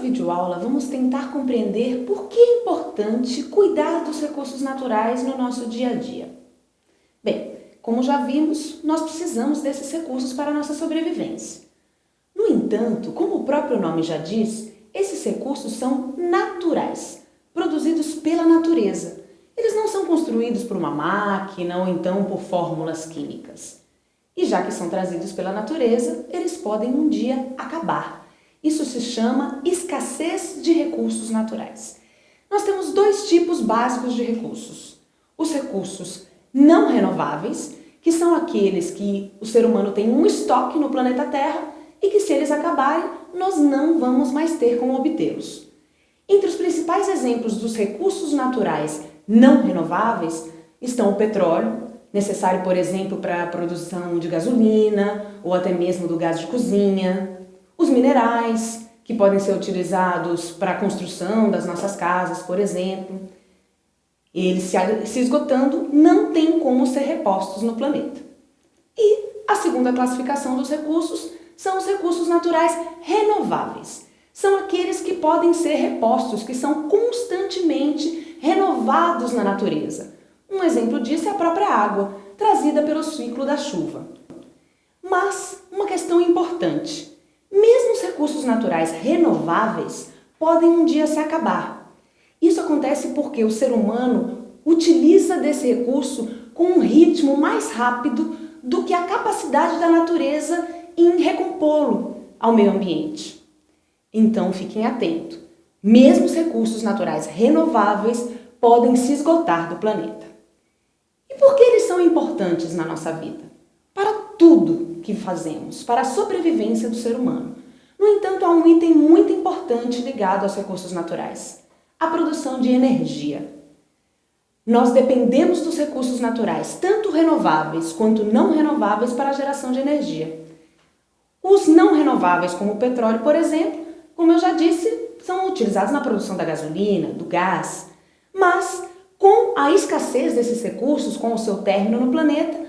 videoaula, vamos tentar compreender por que é importante cuidar dos recursos naturais no nosso dia a dia. Bem, como já vimos, nós precisamos desses recursos para a nossa sobrevivência. No entanto, como o próprio nome já diz, esses recursos são naturais, produzidos pela natureza. Eles não são construídos por uma máquina ou então por fórmulas químicas. E já que são trazidos pela natureza, eles podem um dia acabar. Isso se chama escassez de recursos naturais. Nós temos dois tipos básicos de recursos. Os recursos não renováveis, que são aqueles que o ser humano tem um estoque no planeta Terra e que, se eles acabarem, nós não vamos mais ter como obtê-los. Entre os principais exemplos dos recursos naturais não renováveis estão o petróleo, necessário, por exemplo, para a produção de gasolina ou até mesmo do gás de cozinha, os minerais, que podem ser utilizados para a construção das nossas casas, por exemplo. Eles se esgotando, não tem como ser repostos no planeta. E a segunda classificação dos recursos são os recursos naturais renováveis. São aqueles que podem ser repostos, que são constantemente renovados na natureza. Um exemplo disso é a própria água, trazida pelo ciclo da chuva. Mas uma questão importante: mesmo os recursos naturais renováveis podem um dia se acabar. Isso acontece porque o ser humano utiliza desse recurso com um ritmo mais rápido do que a capacidade da natureza em recompô-lo ao meio ambiente. Então fiquem atentos: mesmo os recursos naturais renováveis podem se esgotar do planeta. E por que eles são importantes na nossa vida? Para tudo que fazemos, para a sobrevivência do ser humano. No entanto, há um item muito importante ligado aos recursos naturais: a produção de energia. Nós dependemos dos recursos naturais, tanto renováveis quanto não renováveis, para a geração de energia. Os não renováveis, como o petróleo, por exemplo, como eu já disse, são utilizados na produção da gasolina, do gás. Mas, com a escassez desses recursos, com o seu término no planeta,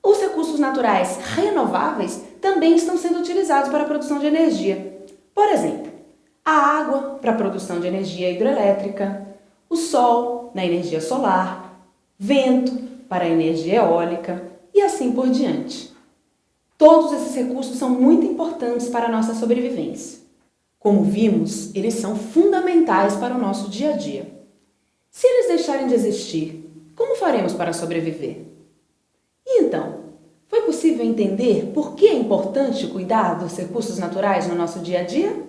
os recursos naturais renováveis também estão sendo utilizados para a produção de energia. Por exemplo, a água para a produção de energia hidrelétrica, o sol na energia solar, vento para a energia eólica e assim por diante. Todos esses recursos são muito importantes para a nossa sobrevivência. Como vimos, eles são fundamentais para o nosso dia a dia. Se eles deixarem de existir, como faremos para sobreviver? E então, foi possível entender por que é importante cuidar dos recursos naturais no nosso dia a dia?